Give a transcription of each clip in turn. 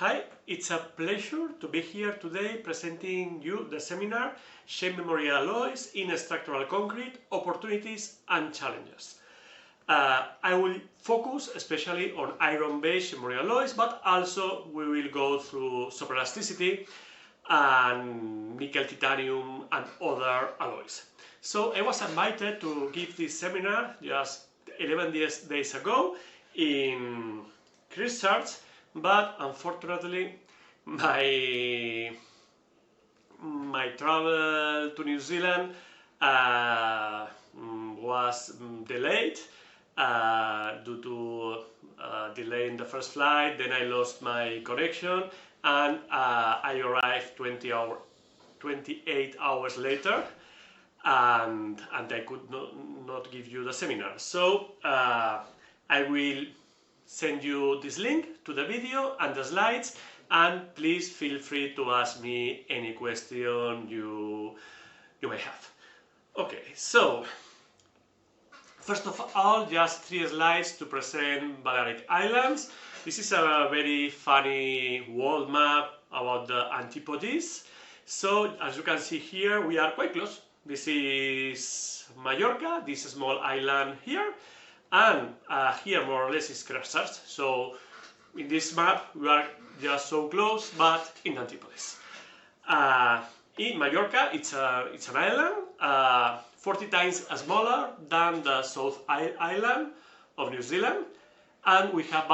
Hi, it's a pleasure to be here today presenting you the seminar Shape Memory Alloys in Structural Concrete, Opportunities and Challenges. I will focus especially on iron-based memory alloys, but also we will go through superelasticity and nickel, titanium and other alloys. So I was invited to give this seminar just 11 days ago in Christchurch, but unfortunately my travel to New Zealand was delayed due to delay in the first flight. Then I lost my connection and I arrived 28 hours later, and I could not give you the seminar. So I will send you this link to the video and the slides, and please feel free to ask me any question you may have. Okay, so first of all, just 3 slides to present Balearic Islands. This is a very funny world map about the antipodes. So as you can see here, we are quite close. This is Mallorca, this small island here, and here more or less is Christchurch. So in this map we are just so close, but in the antipodes. In Mallorca, it's an island 40 times smaller than the South Island of New Zealand, and we have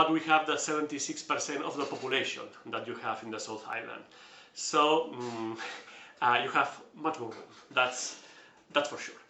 the 76% of the population that you have in the South Island. So you have much more room. That's for sure.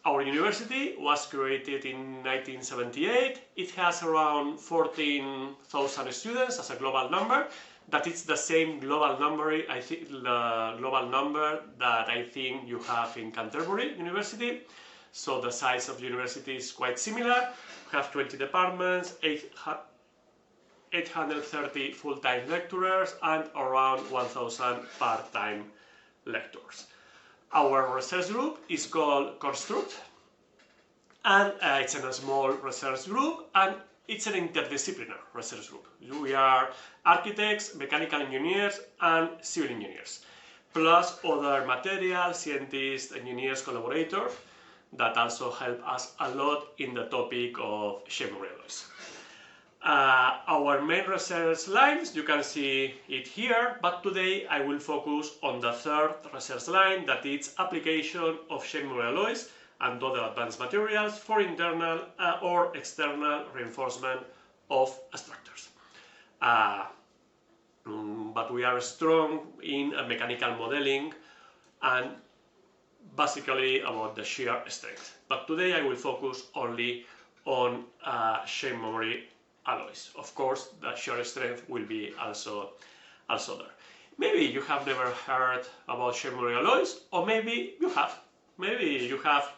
Our university was created in 1978. It has around 14,000 students as a global number. That is the same global number, I think, the global number that I think you have in Canterbury University. So the size of the university is quite similar. We have 20 departments, 830 full-time lecturers, and around 1,000 part-time lecturers. Our research group is called Construct, and it's a small research group, and it's an interdisciplinary research group. We are architects, mechanical engineers, and civil engineers, plus other material scientists, engineers, collaborators that also help us a lot in the topic of shape memory alloys. Our main research lines, you can see it here, but today I will focus on the third research line, that is application of shape memory alloys and other advanced materials for internal or external reinforcement of structures. But we are strong in mechanical modeling and basically about the shear strength. But today I will focus only on shape memory alloys. Of course, the shear strength will be also there. Maybe you have never heard about shape memory alloys, or maybe you have. Maybe you have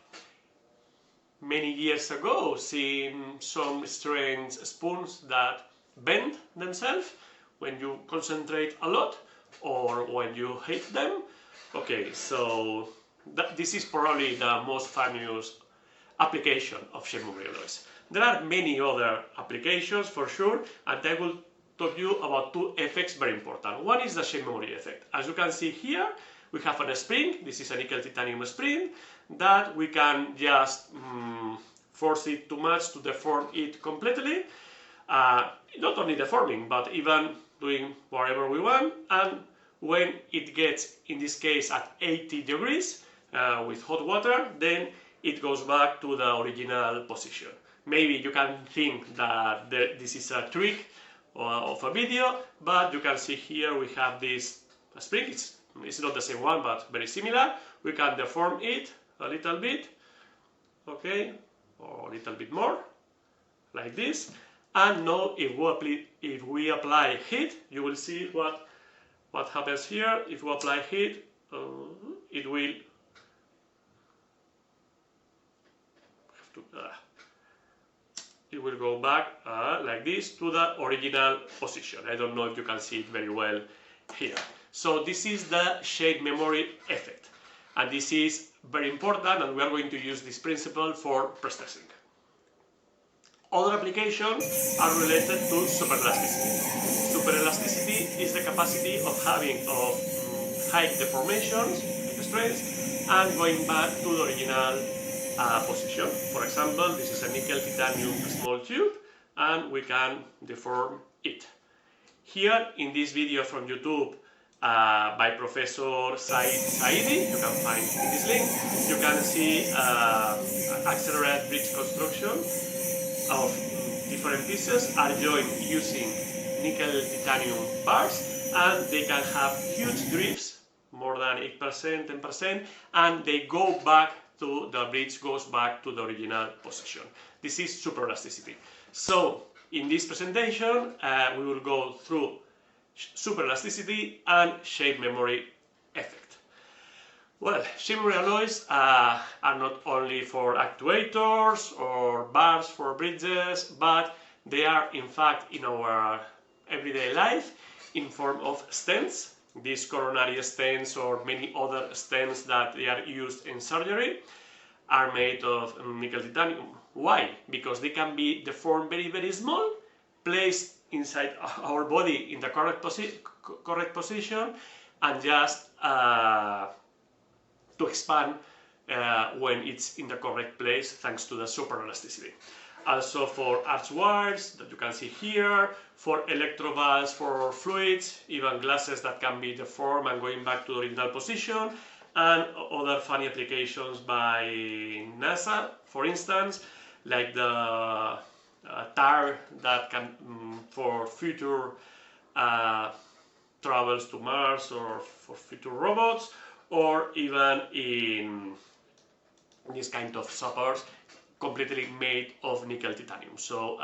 many years ago seen some strange spoons that bend themselves when you concentrate a lot or when you hit them. Okay, so this is probably the most famous application of shape memory alloys. There are many other applications for sure, and I will talk you about 2 effects very important. One is the shape memory effect. As you can see here, we have a spring. This is a nickel titanium spring that we can just force it too much to deform it completely. Not only deforming, but even doing whatever we want. And when it gets, in this case, at 80 degrees with hot water, then it goes back to the original position. Maybe you can think that this is a trick of a video, but you can see here we have this spring. It's not the same one, but very similar. We can deform it a little bit, okay, or a little bit more, like this. And now if we apply heat, you will see what happens here. If we apply heat, it will go back like this to the original position. I don't know if you can see it very well here. So this is the shape memory effect, and this is very important, and we are going to use this principle for pre-stressing. Other applications are related to superelasticity. superelasticity is the capacity of having high deformations, stress, and going back to the original position. For example, this is a nickel titanium small tube, and we can deform it. Here in this video from YouTube by Professor Saidi, you can find in this link, you can see accelerated bridge construction of different pieces are joined using nickel titanium bars, and they can have huge drifts, more than 8%, 10%, and they go back to the bridge goes back to the original position. This is superelasticity. So in this presentation, we will go through superelasticity and shape memory effect. Well, shape memory alloys are not only for actuators or bars for bridges, but they are in fact in our everyday life in form of stents. These coronary stents or many other stents that they are used in surgery are made of nickel titanium. Why? Because they can be deformed very, very small, placed inside our body in the correct position, and just to expand when it's in the correct place thanks to the superelasticity. Also for arch wires that you can see here, for electrovalves for fluids, even glasses that can be deformed and going back to the original position, and other funny applications by NASA, for instance, like the tar that can for future travels to Mars or for future robots, or even in this kind of suppers completely made of nickel titanium. So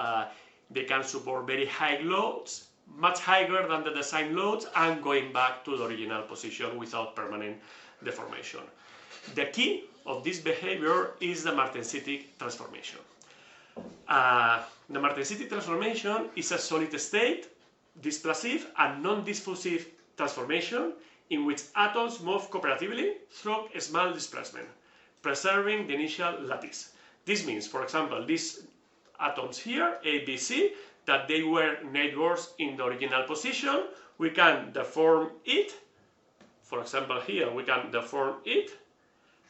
they can support very high loads, much higher than the design loads, and going back to the original position without permanent deformation. The key of this behavior is the Martensitic transformation. The Martensitic transformation is a solid state, displacive and non-diffusive transformation in which atoms move cooperatively through a small displacement, preserving the initial lattice. This means, for example, these atoms here, A, B, C, that they were neighbors in the original position, we can deform it. For example, here we can deform it,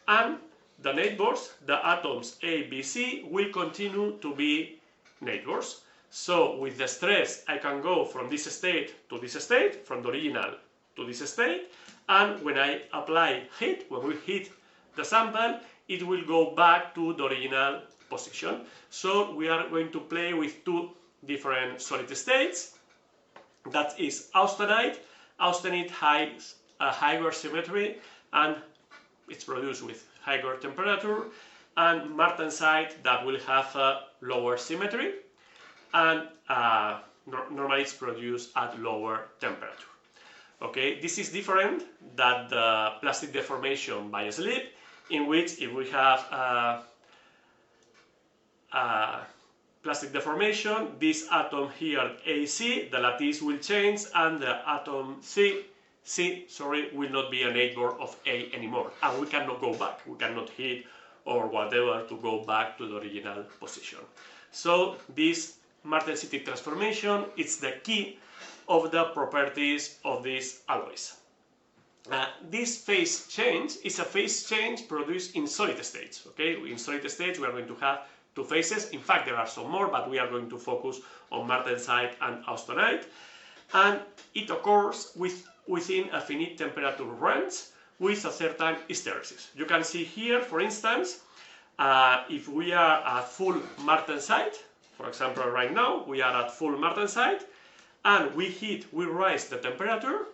and the neighbors, the atoms A, B, C, will continue to be neighbors. So with the stress, I can go from this state to this state, from the original to this state, and when I apply heat, when we heat the sample, it will go back to the original position. So we are going to play with two different solid states. That is austenite. Austenite has a higher symmetry and it's produced with higher temperature, and martensite that will have a lower symmetry and normally it's produced at lower temperature. Okay, this is different than the plastic deformation by slip, in which if we have plastic deformation, this atom here AC, the lattice will change, and the atom C will not be a neighbor of A anymore, and we cannot go back, we cannot hit or whatever to go back to the original position. So this Martensitic transformation is the key of the properties of these alloys. This phase change is a phase change produced in solid states. Okay, in solid states we are going to have two phases. In fact, there are some more, but we are going to focus on martensite and austenite, and it occurs within a finite temperature range with a certain hysteresis. You can see here, for instance, if we are at full martensite, for example, right now we are at full martensite, and we raise the temperature.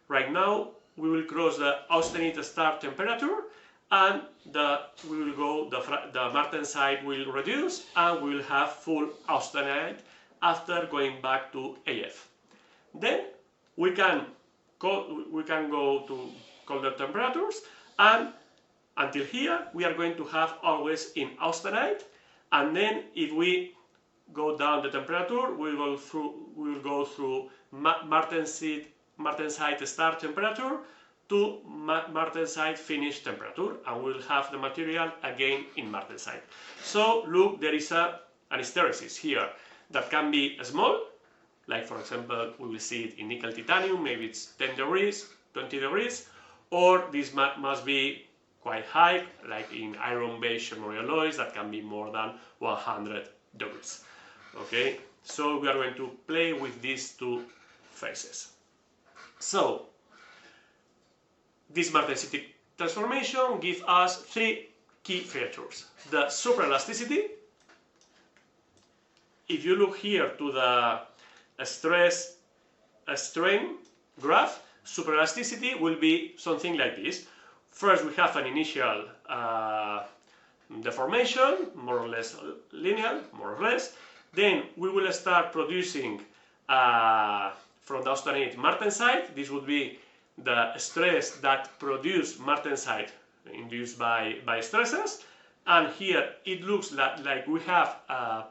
Right now we will cross the austenite start temperature, and the martensite will reduce, and we will have full austenite after going back to AF. Then we can go to colder temperatures, and until here we are going to have always in austenite, and then if we go down the temperature, we will go through martensite start temperature to martensite finish temperature, and we'll have the material again in martensite. So look, there is an hysteresis here that can be small, like for example, we will see it in nickel titanium, maybe it's 10 degrees, 20 degrees, or this must be quite high, like in iron-based memory alloys that can be more than 100 degrees. Okay, so we are going to play with these two phases. So this Martensitic transformation gives us three key features. The superelasticity. If you look here to the stress-strain graph, superelasticity will be something like this. First, we have an initial deformation, more or less linear, more or less. Then we will start producing from the austenite martensite. This would be the stress that produce martensite induced by stresses. And here it looks like we have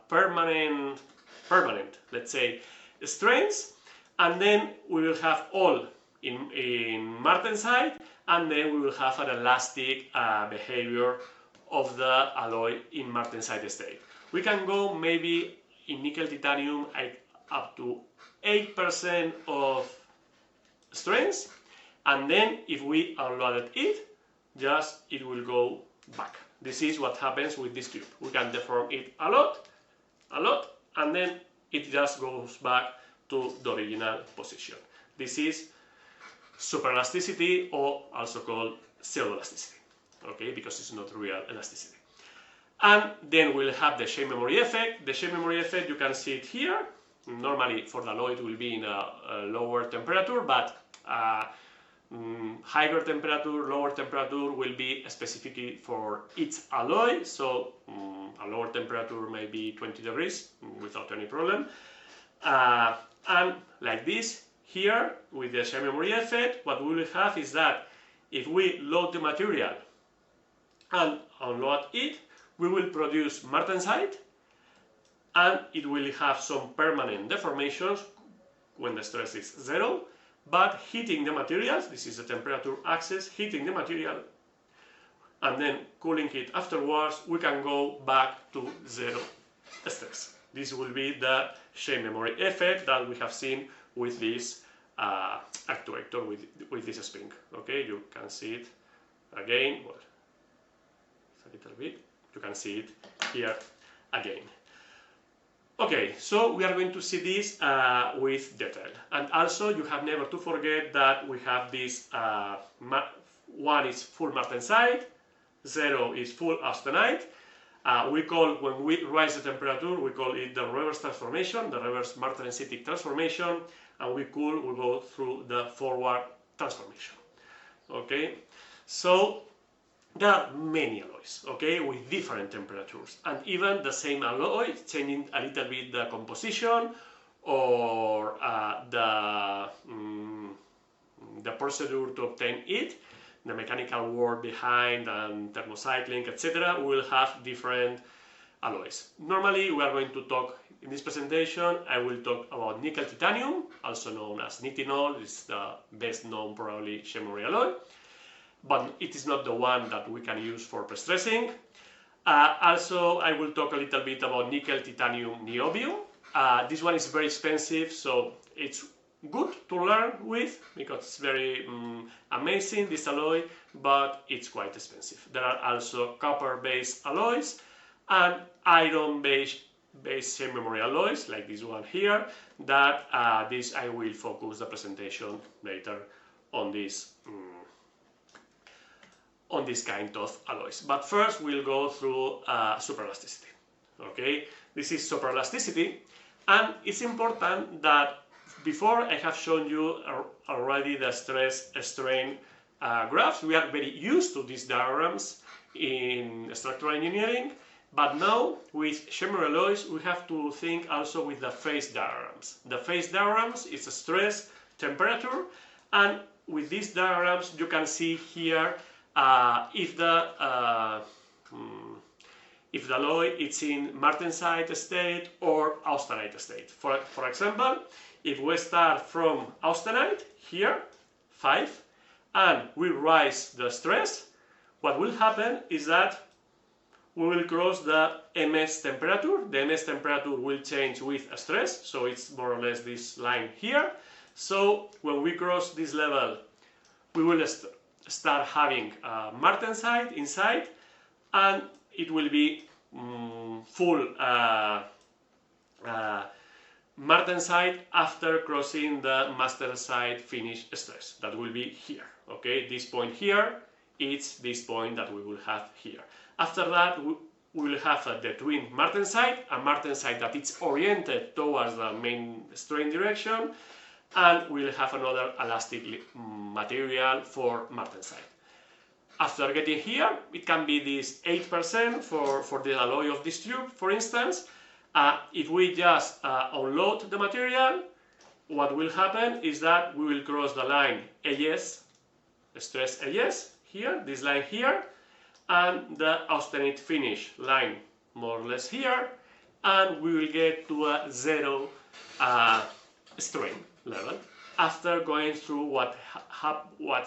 permanent, let's say, strains. And then we will have all in martensite, and then we will have an elastic behavior of the alloy in martensite state. We can go maybe in nickel titanium up to 8% of strains, and then if we unloaded it, just it will go back. This is what happens with this tube. We can deform it a lot, and then it just goes back to the original position. This is superelasticity, or also called pseudoelasticity, okay, because it's not real elasticity. And then we'll have the shape memory effect. The shape memory effect, you can see it here. Normally for the alloy it will be in a lower temperature, but higher temperature, lower temperature will be specific for each alloy. So a lower temperature may be 20 degrees without any problem. And like this, here with the shape memory effect, what we will have is that if we load the material and unload it, we will produce martensite, and it will have some permanent deformations when the stress is 0, but heating the materials, this is the temperature axis, heating the material, and then cooling it afterwards, we can go back to 0 stress. This will be the shape memory effect that we have seen with this actuator, with this spring. Okay, you can see it again. Well, it's a little bit. You can see it here again. Okay, so we are going to see this with detail. And also, you have never to forget that we have this 1 is full martensite, 0 is full austenite. When we raise the temperature, we call it the reverse transformation, the reverse Martensitic transformation, and we cool, we go through the forward transformation. Okay, so there are many alloys, okay, with different temperatures, and even the same alloy changing a little bit the composition or the procedure to obtain it, the mechanical work behind and thermocycling, etc. We will have different alloys. Normally we are going to talk, in this presentation, I will talk about nickel titanium, also known as nitinol. It's the best known probably memory alloy, but it is not the one that we can use for pre-stressing. Also, I will talk a little bit about nickel titanium niobium. This one is very expensive, so it's good to learn with because it's very amazing, this alloy, but it's quite expensive. There are also copper-based alloys and iron-based memory alloys, like this one here, that this I will focus the presentation later on this kind of alloys. But first we'll go through superelasticity. Okay, this is superelasticity, and it's important that before I have shown you already the stress-strain graphs. We are very used to these diagrams in structural engineering, but now with memory alloys we have to think also with the phase diagrams. The phase diagrams is a stress, temperature, and with these diagrams you can see here if the alloy is in martensite state or austenite state. For example, if we start from austenite here, 5, and we rise the stress, what will happen is that we will cross the MS temperature. The MS temperature will change with stress, so it's more or less this line here. So when we cross this level, we will start having martensite inside, and it will be full martensite after crossing the master site finish stress. That will be here. Okay, this point here, it's this point that we will have here. After that, we will have the twin martensite, a martensite that is oriented towards the main strain direction, and we'll have another elastic material for martensite. After getting here, it can be this 8% for the alloy of this tube, for instance. If we just unload the material, what will happen is that we will cross the line AS, stress AS, here, this line here, and the austenite finish line more or less here, and we will get to a 0 strain level after going through what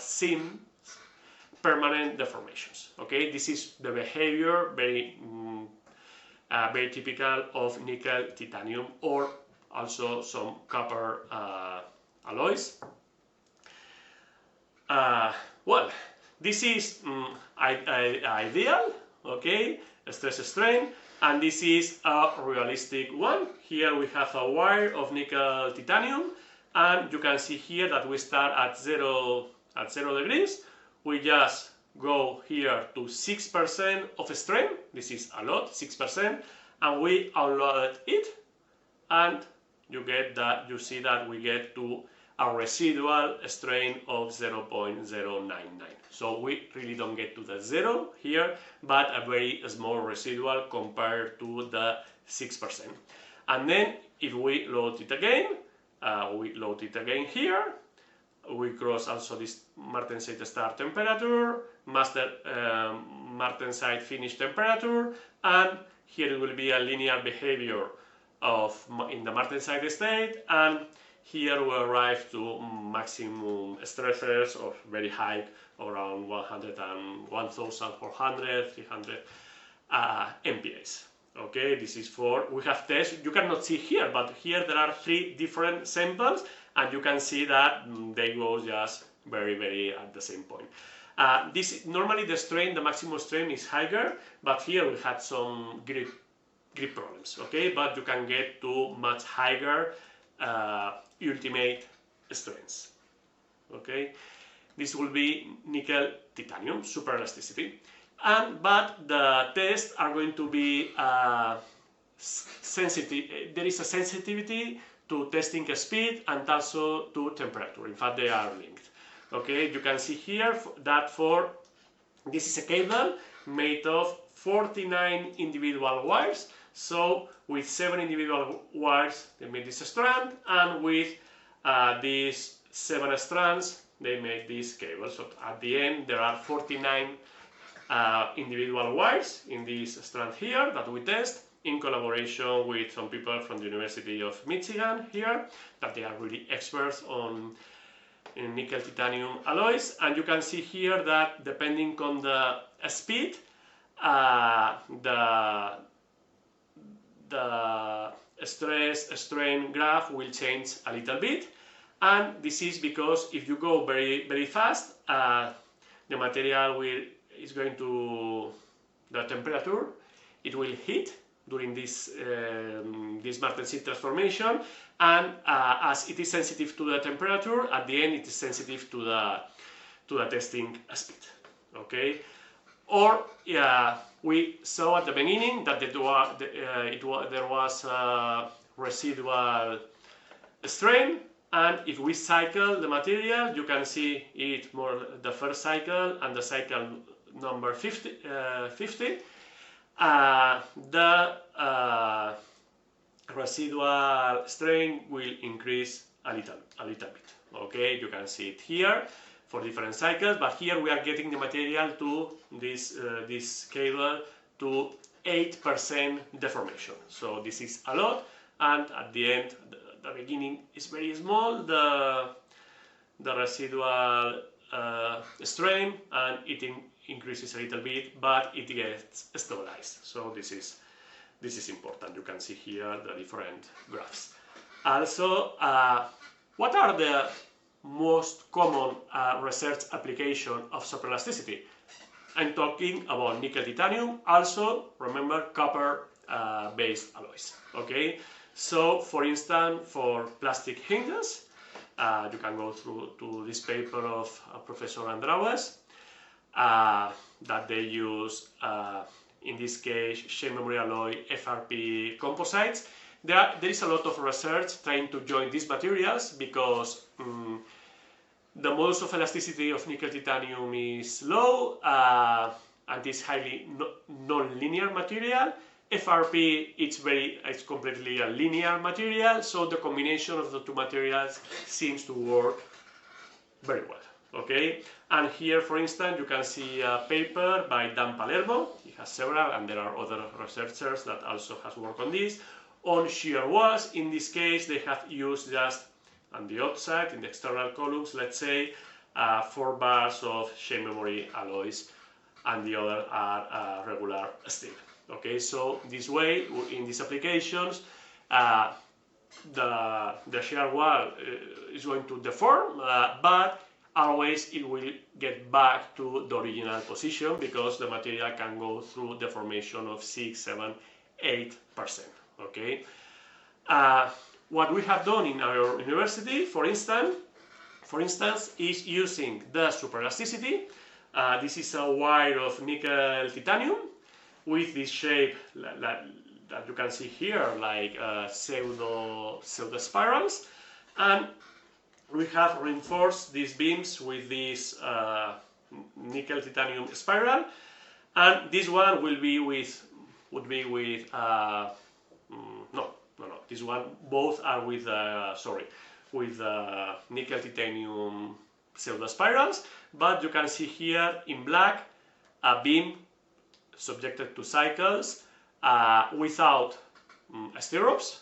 seems permanent deformations. Okay, this is the behavior very typical of nickel titanium, or also some copper alloys. Well, this is ideal, okay, stress strain, and this is a realistic one. Here we have a wire of nickel titanium, and you can see here that we start at 0 degrees. We just go here to 6% of strain. This is a lot, 6%, and we unloaded it, and you see that we get to a residual strain of 0.099. So we really don't get to the 0 here, but a very small residual compared to the 6%. And then if we load it again, here, we cross also this martensite start temperature, martensite finish temperature, and here it will be a linear behavior in the martensite state, and here we arrive to maximum stresses of very high, around 1,400, 300 MPAs. Okay, this is we have tests, you cannot see here, but here there are 3 different samples, and you can see that they go just very at the same point. Normally the maximum strain is higher, but here we had some grip problems, okay, but you can get to much higher ultimate strains. Okay, this will be nickel titanium superelasticity, but the tests are going to be sensitive. There is a sensitivity to testing speed and also to temperature. In fact, they are linked. Okay, you can see here that this is a cable made of 49 individual wires. So with 7 individual wires, they made this strand, and with these 7 strands, they make this cable. So at the end, there are 49 individual wires in this strand here that we test in collaboration with some people from the University of Michigan here, that they are really experts in nickel titanium alloys. And you can see here that depending on the speed, the stress strain graph will change a little bit, and this is because if you go very fast, the material is going to, the temperature, it will heat during this Martensitic transformation, and as it is sensitive to the temperature, at the end it is sensitive to the testing speed. Okay, or we saw at the beginning that there was a residual strain, and if we cycle the material, you can see it more the first cycle and the cycle number 50. The residual strain will increase a little bit. Okay, you can see it here for different cycles, but here we are getting the material to this cable to 8% deformation. So this is a lot, and at the end, the beginning is very small, the residual strain, and it increases a little bit, but it gets stabilized. So this is important. You can see here the different graphs. Also, what are the most common research application of superelasticity? I'm talking about nickel titanium, also remember copper based alloys. Okay, so for instance, for plastic hinges, you can go through to this paper of Professor Andraues that they use in this case shape memory alloy FRP composites. There is a lot of research trying to join these materials because the modulus of elasticity of nickel titanium is low and is highly non-linear material. FRP it's completely a linear material, so the combination of the two materials seems to work very well. Okay, and here for instance you can see a paper by Dan Palermo. He has several, and there are other researchers that also has worked on this, on shear walls. In this case they have used just on the outside, in the external columns, let's say 4 bars of shape memory alloys, and the other are regular steel. Okay, so this way, in these applications, the shear wall is going to deform, but always it will get back to the original position because the material can go through deformation of 6, 7, 8%. Okay. What we have done in our university, for instance, is using the superelasticity. This is a wire of nickel titanium with this shape that you can see here, like pseudo spirals, and we have reinforced these beams with this nickel titanium spiral, and this one would be with this one, both are with nickel titanium pseudo spirals, but you can see here in black a beam subjected to cycles without stirrups,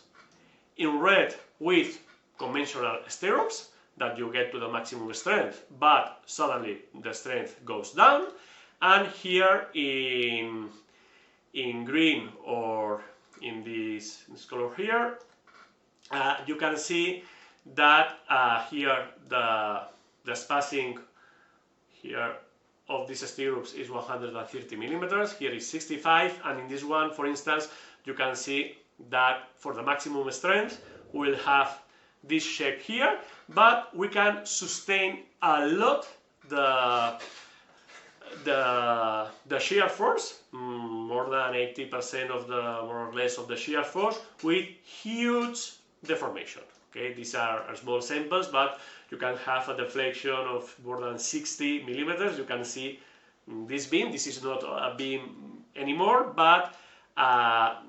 in red with conventional stirrups that you get to the maximum strength, but suddenly the strength goes down, and here in green, or in this color here, you can see that here the spacing here of these stirrups is 130 millimeters, here is 65, and in this one, for instance, you can see that for the maximum strength we'll have this shape here, but we can sustain a lot the shear force, more than 80% of more or less of the shear force, with huge deformation. Okay, these are small samples, but you can have a deflection of more than 60 millimeters. You can see this beam. This is not a beam anymore, but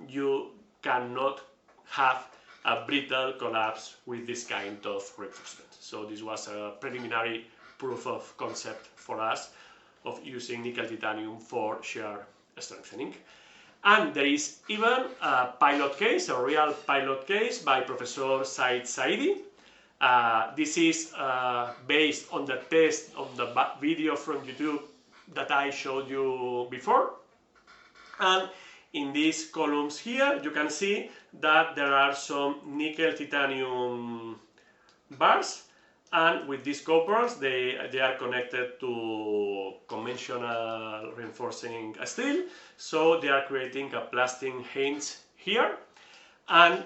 you cannot have a brittle collapse with this kind of reinforcement. So this was a preliminary proof of concept for us of using nickel titanium for shear strengthening. And there is even a pilot case, a real pilot case by Professor Said Saidi. This is based on the test of the video from YouTube that I showed you before. And in these columns here, you can see that there are some nickel titanium bars, and with these coppers they are connected to conventional reinforcing steel, so they are creating a plastic hinge here, and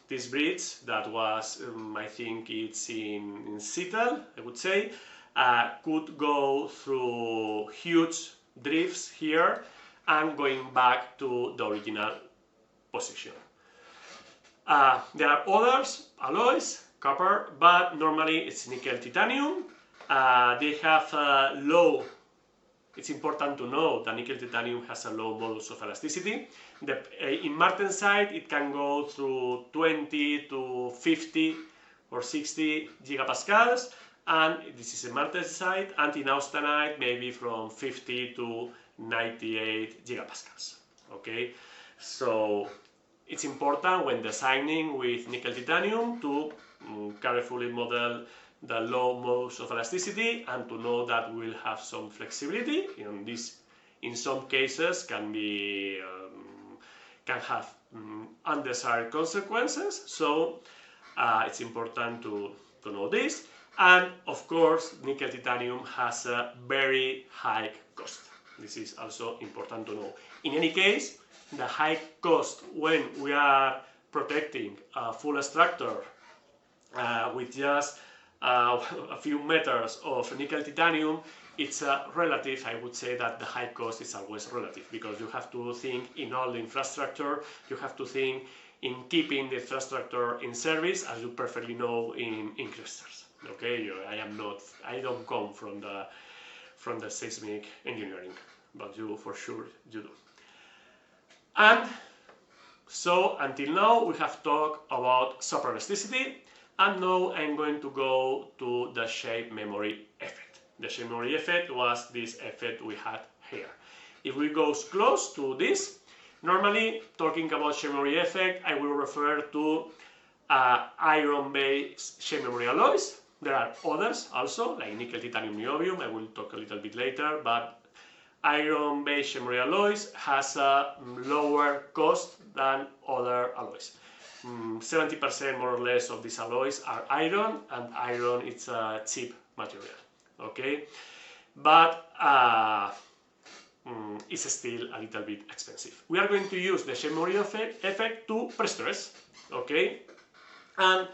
this bridge that was I think it's in Seattle, I would say, could go through huge drifts here and going back to the original position. There are others, alloys, copper, but normally it's nickel titanium. They have a low, it's important to know that nickel titanium has a low modulus of elasticity. In Martensitic it can go through 20 to 50 or 60 gigapascals, and this is a Martensitic, and in austenite maybe from 50 to 98 gigapascals. Okay, so it's important when designing with nickel titanium to carefully model the low modes of elasticity and to know that we'll have some flexibility. This, in some cases, can have undesired consequences. So it's important to know this. And of course, nickel titanium has a very high cost. This is also important to know. In any case, the high cost when we are protecting a full structure with just a few meters of nickel titanium, it's relative. I would say that the high cost is always relative, because you have to think in all the infrastructure, you have to think in keeping the infrastructure in service, as you perfectly know in Christchurch. Okay, I don't come from the seismic engineering, but you for sure you do. And so until now we have talked about superelasticity, and now I'm going to go to the shape memory effect. The shape memory effect was this effect we had here. If we go close to this, normally talking about shape memory effect, I will refer to iron-based shape memory alloys. There are others also, like nickel, titanium, niobium. I will talk a little bit later, but iron-based shape memory alloys has a lower cost than other alloys. 70% more or less of these alloys are iron, and iron is a cheap material. Okay, but it's still a little bit expensive. We are going to use the shape memory effect to pre-stress. Okay, and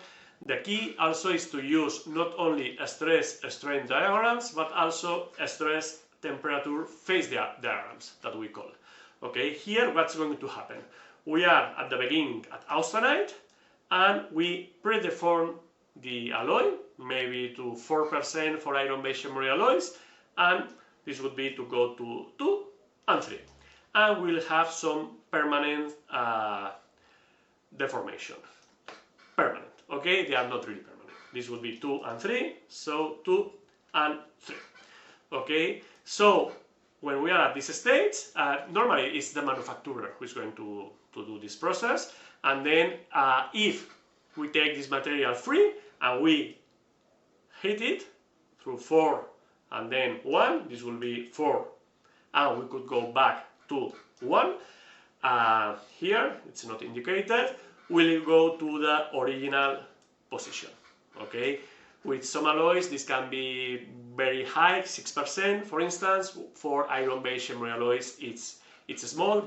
the key also is to use not only stress-strain diagrams, but also stress temperature phase diagrams that we call. Okay, here what's going to happen? We are at the beginning at austenite, and we predeform the alloy, maybe to 4% for iron-based shape memory alloys, and this would be to go to 2 and 3. And we'll have some permanent deformation. Permanent, okay? They are not really permanent. This would be 2 and 3, so 2 and 3. Okay, so when we are at this stage, normally it's the manufacturer who is going to do this process, and then if we take this material free and we heat it through 4 and then 1, this will be 4, and we could go back to 1. Here it's not indicated. We'll go to the original position. Okay, with some alloys this can be very high, 6%, for instance. For iron-based shape memory alloys it's smaller,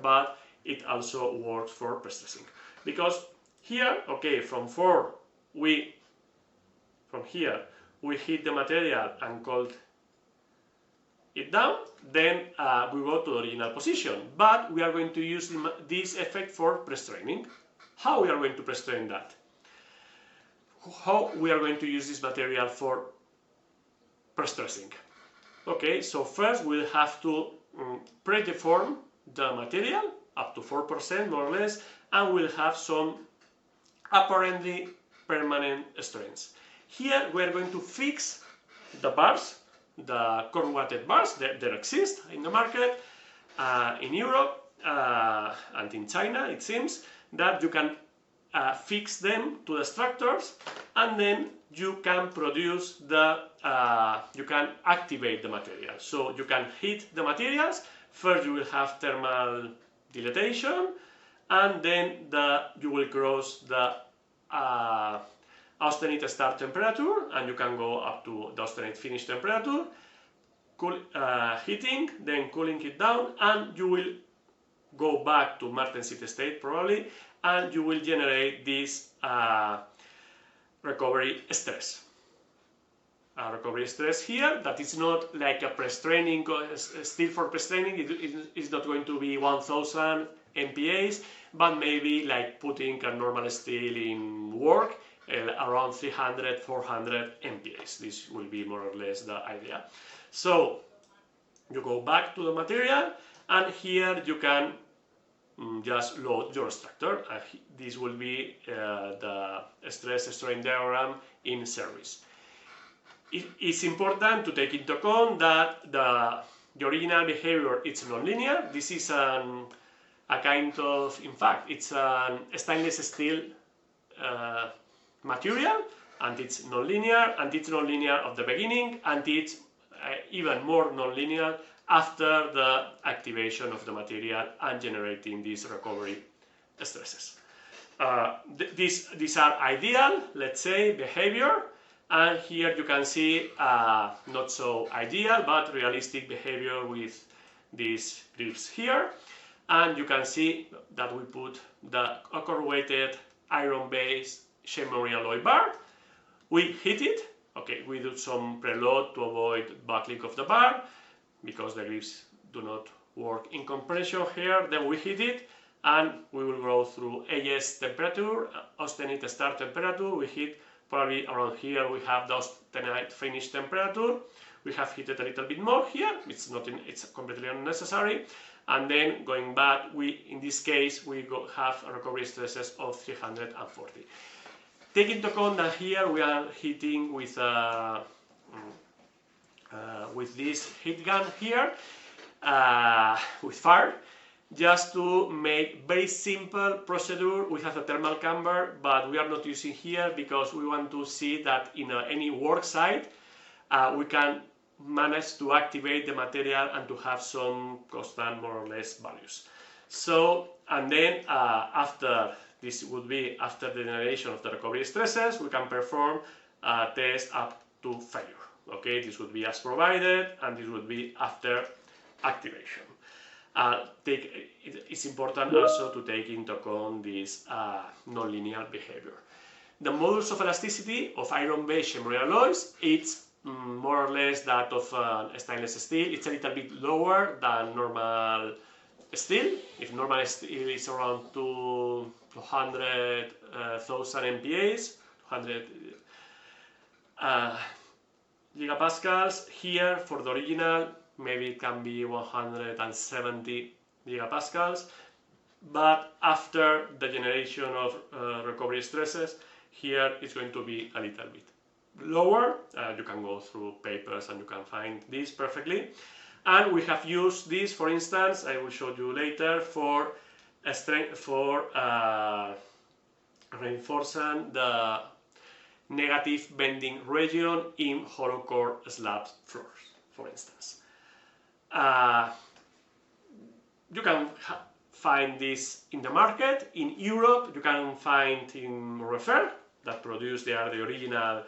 but it also works for pre-stressing, because here, okay, from here we hit the material and cold it down, then we go to the original position, but we are going to use this effect for pre-straining. How we are going to pre-strain that? How we are going to use this material for pre-stressing? Okay, so first we'll have to predeform the material up to 4% more or less, and we'll have some apparently permanent strains. Here we are going to fix the bars, the corrugated bars that exist in the market, in Europe and in China. It seems that you can fix them to the structures, and then you can produce you can activate the material. So you can heat the materials. First you will have thermal dilatation, and then you will cross the austenite start temperature, and you can go up to the austenite finish temperature, heating, then cooling it down, and you will go back to Martensitic state probably, and you will generate this recovery stress. Recovery stress here, that is not like a pre-straining, steel for pre-straining, it is not going to be 1000 MPAs, but maybe like putting a normal steel in work, around 300-400 MPAs. This will be more or less the idea. So you go back to the material, and here you can just load your structure. This will be the stress-strain diagram in service. It's important to take into account that the original behavior is non-linear. This is a kind of, in fact, it's a stainless steel material, and it's non-linear, and it's non-linear at the beginning, and it's even more non-linear after the activation of the material and generating these recovery stresses. These are ideal, let's say, behavior, and here you can see not so ideal but realistic behavior with these grips here, and you can see that we put the corrugated iron-based shell-memory alloy bar. We hit it, okay, we do some preload to avoid buckling of the bar because the grips do not work in compression here. Then we hit it and we will go through AS temperature, austenite start temperature. We hit probably around here, we have the austenite finish temperature. We have hit it a little bit more here, it's completely unnecessary. And then going back, in this case we have recovery stresses of 340. Take into account that here we are hitting with this heat gun here, with fire, just to make very simple procedure. We have a thermal camber, but we are not using here because we want to see that in any work site we can manage to activate the material and to have some constant, more or less, values. So, and then after this would be after the generation of the recovery stresses, we can perform a test up to failure. Okay, this would be as provided, and this would be after activation. It's important also to take into account this nonlinear behavior. The modulus of elasticity of iron-based shell-memory alloys, it's more or less that of stainless steel. It's a little bit lower than normal steel. If normal steel is around 200,000 MPAs, 200 gigapascals, here for the original maybe it can be 170 gigapascals, but after the generation of recovery stresses, here it's going to be a little bit lower. You can go through papers and you can find this perfectly. And we have used this, for instance, I will show you later, for reinforcing the negative bending region in hollow core slab floors, for instance. You can find this in the market. In Europe, you can find in Profesor, that produce, they are the original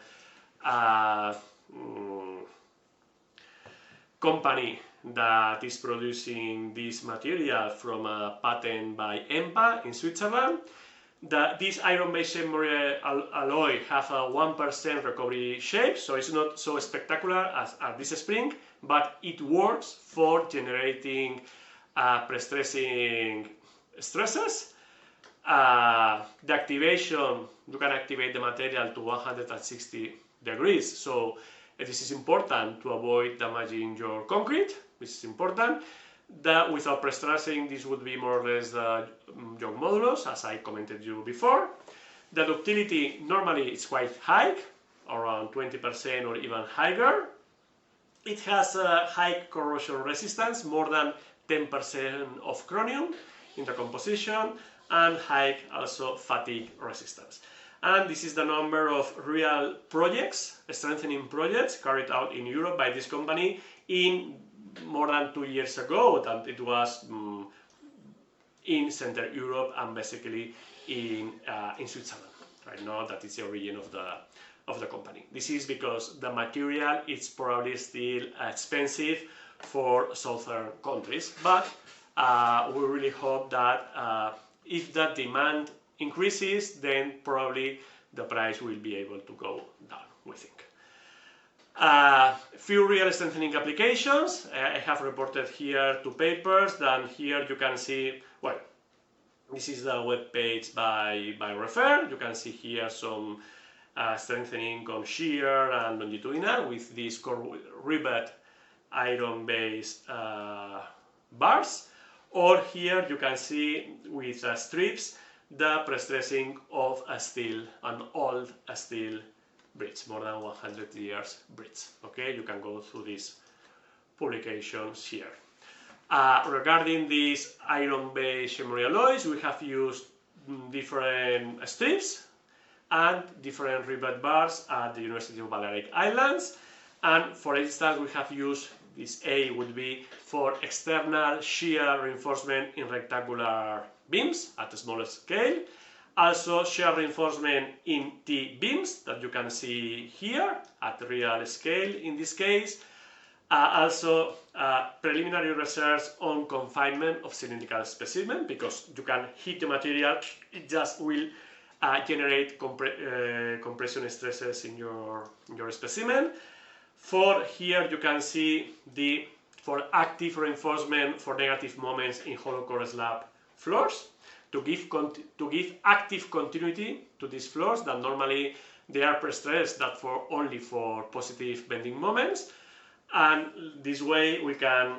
company that is producing this material from a patent by EMPA in Switzerland. This iron-based shell-memory alloy have a 1% recovery shape, so it's not so spectacular as this spring, but it works for generating pre-stressing stresses. The activation, you can activate the material to 160 degrees, so this is important to avoid damaging your concrete, which is important. That without pre-stressing, this would be more or less the yoke modulus, as I commented you before. The ductility normally is quite high, around 20% or even higher. It has a high corrosion resistance, more than 10% of chromium in the composition, and high also fatigue resistance. And this is the number of real projects, strengthening projects, carried out in Europe by this company in more than 2 years ago, that it was in Central Europe and basically in Switzerland. Right now, that is the origin of the company. This is because the material is probably still expensive for southern countries, but we really hope that if the demand increases, then probably the price will be able to go down, we think. Few real strengthening applications. I have reported here 2 papers. Then here you can see, well, this is the web page by Profesor. You can see here some strengthening on shear and longitudinal with these rivet iron-based bars. Or here you can see with strips the pre-stressing of a steel, an old steel bridge, more than 100 years bridge. Okay, you can go through these publications here. Regarding these iron-based shell-memory alloys, we have used different strips. and different rivet bars at the University of Balearic Islands. And for instance, we have used this A would be for external shear reinforcement in rectangular beams at a smaller scale. Also shear reinforcement in T-beams that you can see here at real scale in this case. Also preliminary research on confinement of cylindrical specimen, because you can heat the material, it just will generate compression stresses in your specimen. For here you can see for active reinforcement for negative moments in hollow core slab floors to give active continuity to these floors that normally they are pre-stressed that only for positive bending moments. And this way we can,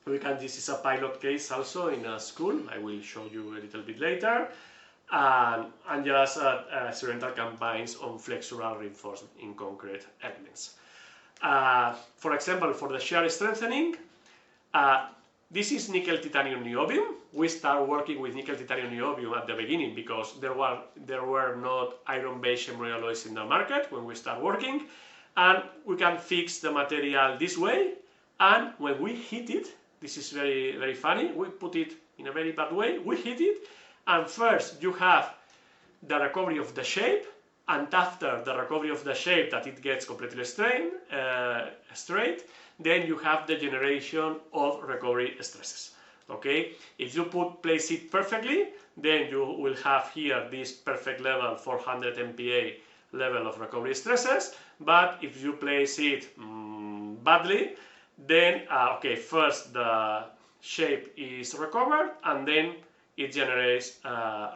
this is a pilot case also in a school, I will show you a little bit later, and just experimental campaigns on flexural reinforcement in concrete elements. For example, for the shear strengthening, this is nickel titanium niobium. We start working with nickel titanium niobium at the beginning because there were not iron-based memory alloys in the market when we start working. And we can fix the material this way, and when we heat it, this is very, very funny, we put it in a very bad way, we heat it, and first you have the recovery of the shape, and after the recovery of the shape that it gets completely straight, then you have the generation of recovery stresses. Okay, if you place it perfectly, then you will have here this perfect level 400 MPa level of recovery stresses. But if you place it badly, then okay, first the shape is recovered and then it generates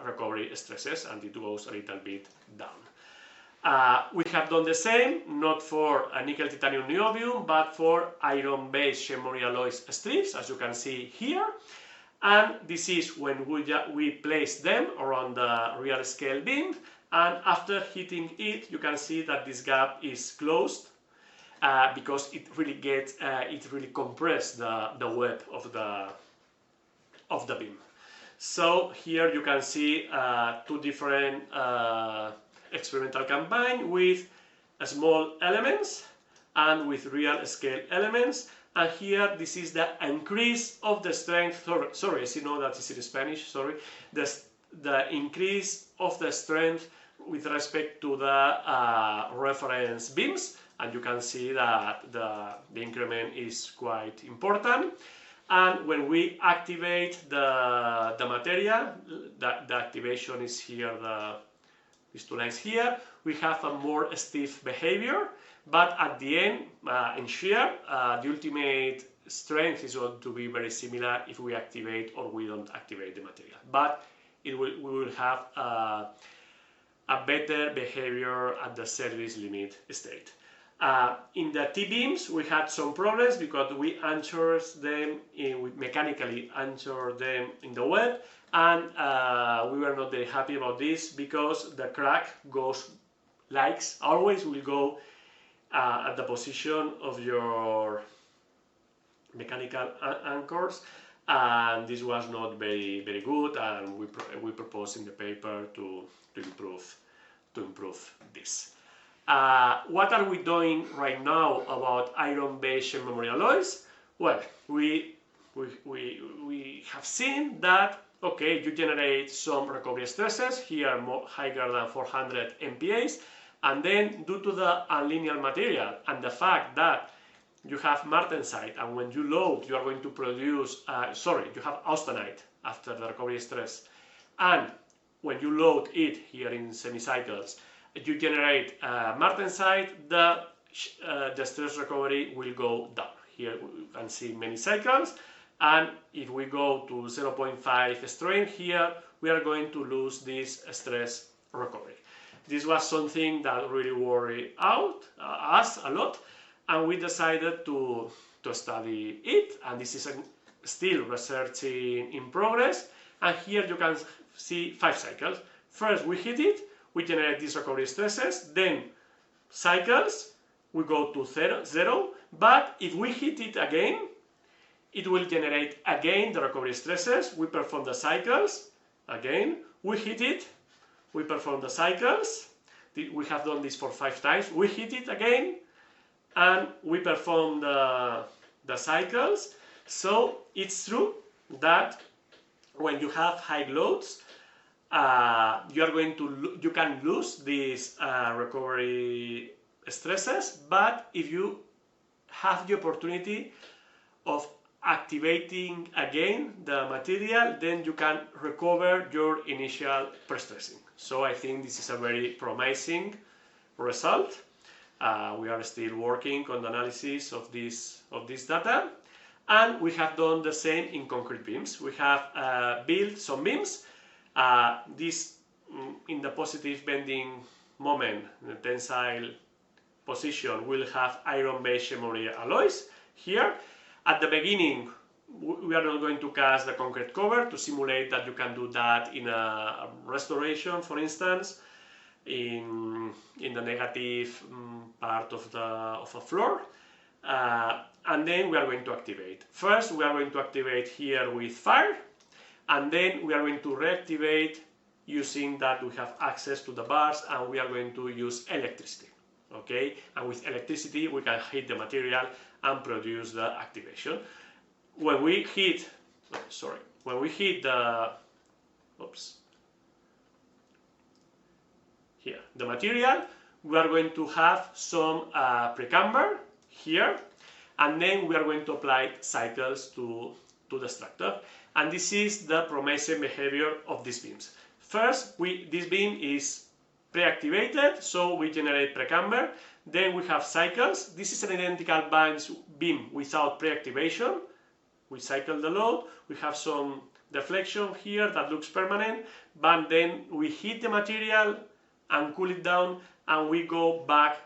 recovery stresses and it goes a little bit down. We have done the same, not for a nickel titanium niobium, but for iron-based memory alloys strips, as you can see here. And this is when we place them around the real scale beam. And after heating it, you can see that this gap is closed because it really compressed the web of the beam. So here you can see two different experimental campaigns with small elements and with real scale elements. And here this is the increase of the strength. Sorry, as you know that is in Spanish. Sorry, the increase of the strength with respect to the reference beams, and you can see that the increment is quite important. And when we activate the material, the activation is here, these two lines here, we have a more stiff behavior, but at the end, in shear, the ultimate strength is going to be very similar if we activate or we don't activate the material. But we will have a better behavior at the service limit state. In the T-beams, we had some problems because we anchored them, we mechanically anchored them in the web, and we were not very happy about this because the crack goes, always will go at the position of your mechanical anchors, and this was not very, very good, and we proposed in the paper to improve this. What are we doing right now about iron-based memory alloys? Well, we have seen that, okay, you generate some recovery stresses, here higher than 400 MPa, and then due to the unlinear material and the fact that you have martensite, and when you load, you are going to produce, you have austenite after the recovery stress, and when you load it here in semicycles, you generate martensite, the stress recovery will go down. Here you can see many cycles, and if we go to 0.5 strain here, we are going to lose this stress recovery. This was something that really worried us a lot, and we decided to study it, and this is still research in progress. And here you can see 5 cycles. First we heat it, we generate these recovery stresses, then cycles, we go to zero, but if we heat it again, it will generate again the recovery stresses, we perform the cycles, again, we heat it, we perform the cycles. We have done this for 5 times. We hit it again, and we perform the cycles. So it's true that when you have high loads, you can lose these recovery stresses, but if you have the opportunity of activating again the material, then you can recover your initial pre-stressing. So I think this is a very promising result. We are still working on the analysis of this data, and we have done the same in concrete beams. We have built some beams. This in the positive bending moment, the tensile position, will have iron-based memory alloys here. At the beginning, we are not going to cast the concrete cover to simulate that you can do that in a restoration, for instance, in the negative part of a floor. And then we are going to activate. First, we are going to activate here with fire, and then we are going to reactivate using that we have access to the bars, and we are going to use electricity. Okay, and with electricity we can heat the material and produce the activation. When we heat, the material, we are going to have some precamber here, and then we are going to apply cycles to the structure. And this is the promising behavior of these beams. First, this beam is pre-activated, so we generate precamber. Then we have cycles. This is an identical beam without pre-activation. We cycle the load. We have some deflection here that looks permanent, but then we heat the material and cool it down, and we go back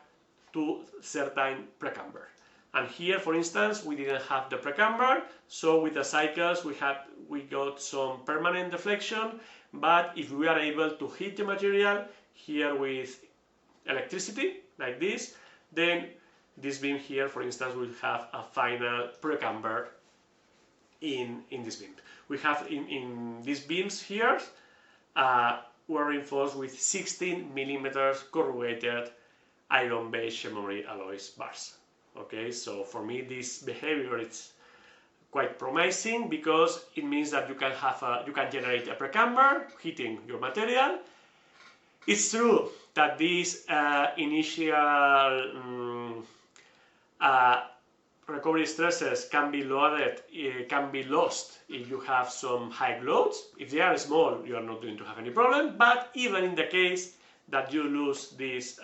to certain precamber. And here, for instance, we didn't have the precamber, so with the cycles we got some permanent deflection. But if we are able to heat the material here with electricity, like this, then this beam here, for instance, will have a final precamber in this beam. We have in these beams here, were reinforced with 16 millimeters corrugated iron-based memory alloys bars. Okay, so for me this behavior is quite promising, because it means that you can generate a precamber heating your material. It's true that these initial recovery stresses can be lost if you have some high loads. If they are small, you are not going to have any problem. But even in the case that you lose this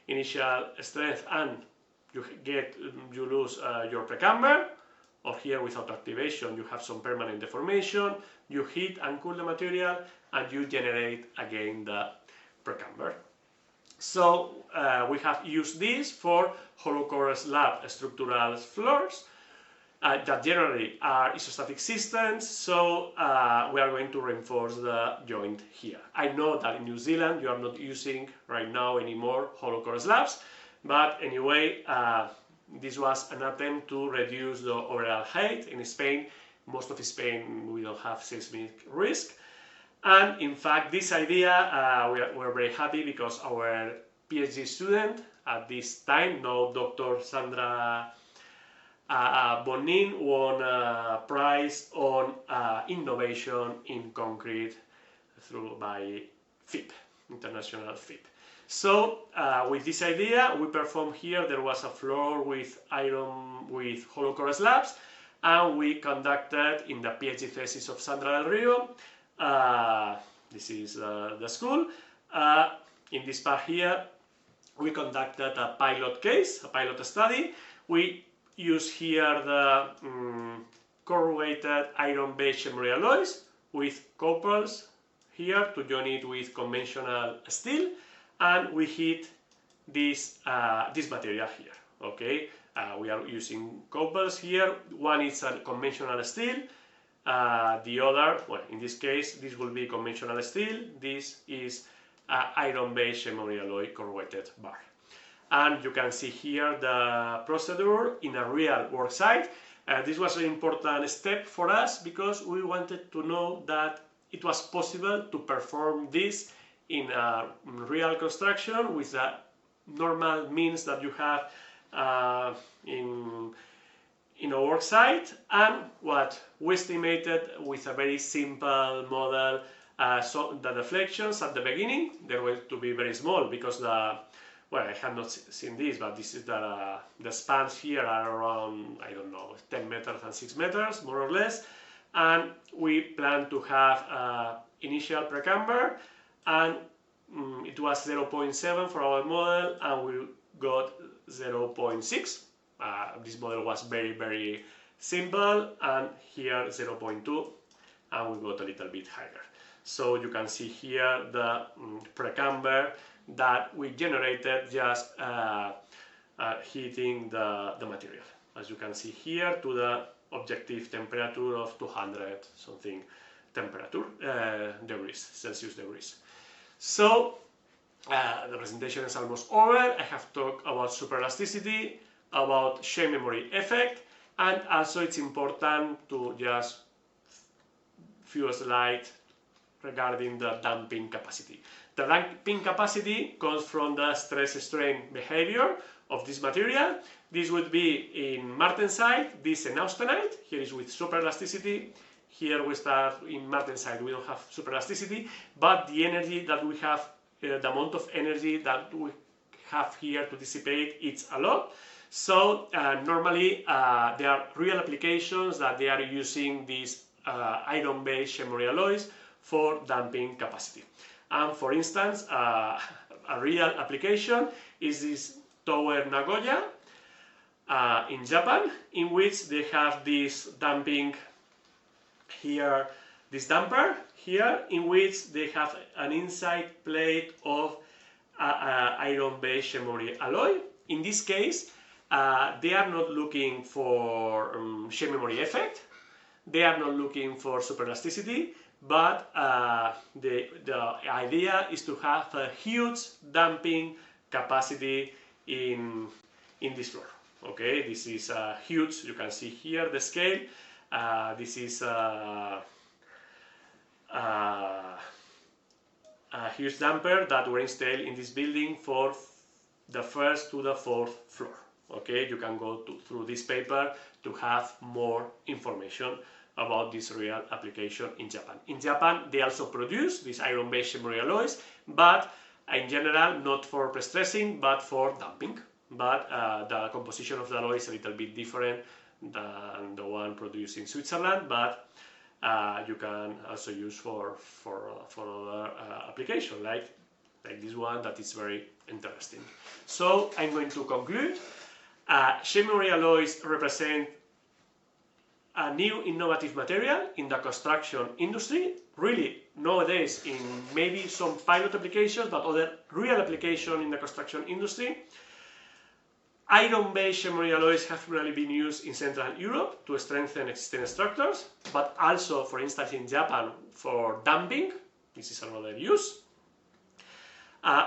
initial strength and you lose your precamber, or here without activation you have some permanent deformation, you heat and cool the material and you generate again the precamber. So we have used this for hollow core slab structural floors that generally are isostatic systems, so we are going to reinforce the joint here. I know that in New Zealand you are not using right now anymore hollow core slabs, but anyway, this was an attempt to reduce the overall height. In Spain, most of Spain, we don't have seismic risk. And in fact, this idea, we're very happy because our PhD student at this time, now Dr. Sandra Bonin, won a prize on innovation in concrete by FIP, International FIP. So with this idea, we performed here. There was a floor with hollow core slabs, and we conducted in the PhD thesis of Sandra del Rio. This is the school. In this part here, we conducted a pilot case, a pilot study. We use here the corrugated iron-based memory alloys with couples here to join it with conventional steel, and we heat this material here. Okay, we are using couples here. One is a conventional steel, the other, well, in this case, this will be conventional steel. This is iron-based memory alloy corrugated bar. And you can see here the procedure in a real work site. This was an important step for us because we wanted to know that it was possible to perform this in a real construction with the normal means that you have in a work site, and what we estimated with a very simple model. So the deflections at the beginning, they're going to be very small because well, I have not seen this, but this is the spans here are around, I don't know, 10 meters and 6 meters, more or less. And we plan to have initial precamber, and it was 0.7 for our model, and we got 0.6. This model was very, very simple, and here 0.2, and we got a little bit higher. So you can see here the precamber that we generated just heating the material. As you can see here, to the objective temperature of 200 something degrees, Celsius degrees. So the presentation is almost over. I have talked about superelasticity, about shape memory effect, and also it's important to just few slides regarding the damping capacity. The damping capacity comes from the stress-strain behavior of this material. This would be in Martensite, this in austenite. Here is with superelasticity. Here we start in Martensite, we don't have superelasticity, but the energy that we have, the amount of energy that we have here to dissipate, it's a lot. So normally there are real applications that they are using these iron-based memory alloys for damping capacity. And for instance, a real application is this tower Nagoya in Japan, in which they have this damping here, this damper here, in which they have an inside plate of iron-based memory alloy. In this case, they are not looking for shape memory effect, they are not looking for superelasticity, but the idea is to have a huge damping capacity in this floor. Okay, this is huge. You can see here the scale. This is a huge damper that were installed in this building for the first to the fourth floor. Okay, you can go through this paper to have more information about this real application in Japan. In Japan, they also produce these iron-based memory alloys, but in general, not for pre-stressing, but for damping. But the composition of the alloy is a little bit different than the one produced in Switzerland, but you can also use for other application, like this one that is very interesting. So I'm going to conclude. Shape memory alloys represent a new innovative material in the construction industry. Really, nowadays, in maybe some pilot applications, but other real application in the construction industry. Iron-based memory alloys have really been used in Central Europe to strengthen existing structures, but also, for instance, in Japan for damping. This is another use.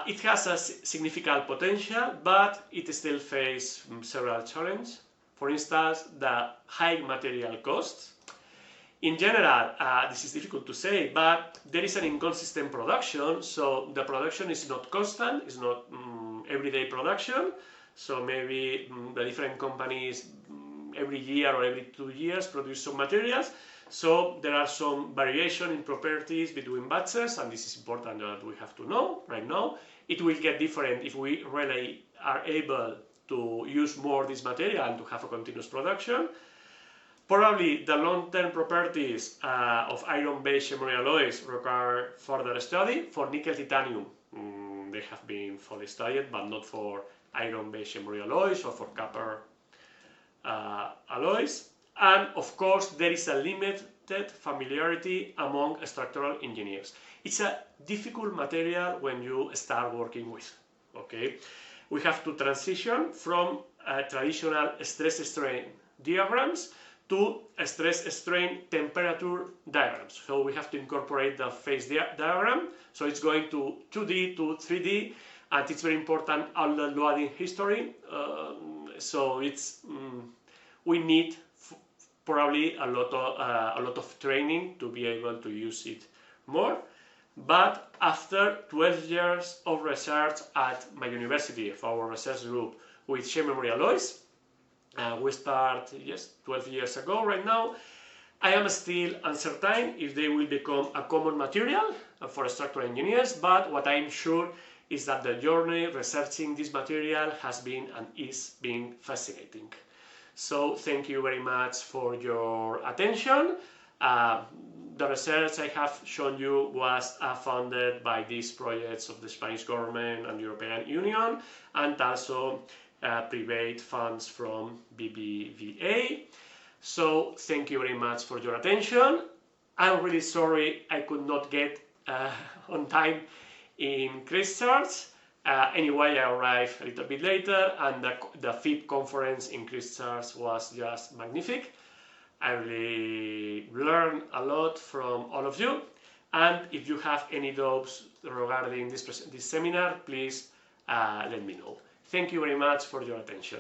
It has a significant potential, but it still faces several challenges. For instance, the high material costs. In general, this is difficult to say, but there is an inconsistent production, so the production is not constant, it's not everyday production. So maybe the different companies every year or every 2 years produce some materials. So there are some variation in properties between batches, and this is important that we have to know right now. It will get different if we really are able to use more this material and to have a continuous production. Probably the long-term properties of iron-based memory alloys require further study. For nickel titanium, they have been fully studied, but not for iron-based memory alloys or for copper alloys. And of course, there is a limited familiarity among structural engineers. It's a difficult material when you start working with. Okay, we have to transition from traditional stress-strain diagrams to stress-strain temperature diagrams. So we have to incorporate the phase diagram. So it's going to 2D to 3D, and it's very important all the loading history. So it's we need probably a lot of training to be able to use it more. But after 12 years of research at my university, of our research group with shape memory alloys, we start 12 years ago right now, I am still uncertain if they will become a common material for structural engineers, but what I'm sure is that the journey researching this material has been and is being fascinating. So thank you very much for your attention. The research I have shown you was funded by these projects of the Spanish government and European Union, and also private funds from BBVA. So thank you very much for your attention. I'm really sorry I could not get on time in Christchurch. Anyway, I arrived a little bit later, and the FIP conference in Christchurch was just magnific. I really learned a lot from all of you, and if you have any doubts regarding this seminar, please let me know. Thank you very much for your attention.